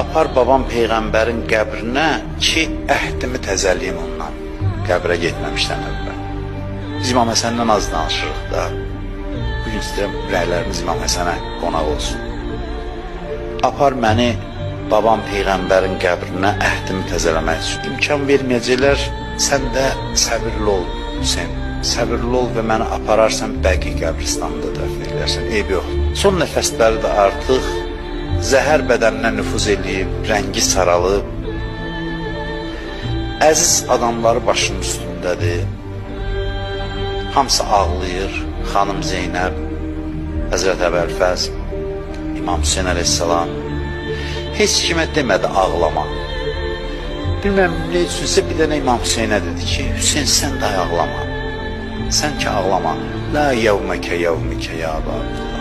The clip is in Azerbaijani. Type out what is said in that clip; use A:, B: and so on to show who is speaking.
A: apar babam Peyğəmbərin qəbrinə ki, əhdimi təzəliyim ondan. Qəbrə getməmişdən əvvəl. Biz İmam Həsəndən az danışırıq da. Bugün istəyirəm, ürəklərimiz İmam Həsənə qonaq olsun. Apar məni babam Peyğəmbərin qəbrinə əhdimi təzələmək üçün. İmkan verməyəcəklər, sən də səbirli ol Hüseyin. Səbirli ol və məni apararsan Bəqi qəbristanında dəfn edərsən, eyb yox. Son nəfəsləri də artıq zəhər bədəninə nüfuz eləyib, rəngi saralıb. Əziz adamları başının üstündədir. Hamısı ağlayır. Xanım Zeynəb, Həzrət Əbəlfəz, İmam Hüseyin əleyhissalam. Heç kimə demədi ağlama. Bilməm nə üçünsə bir dənə İmam Hüseynə dedi ki, Hüseyin sən də ağlama. Sən ki ağlama. La yevməkə yevmikə ya Abab.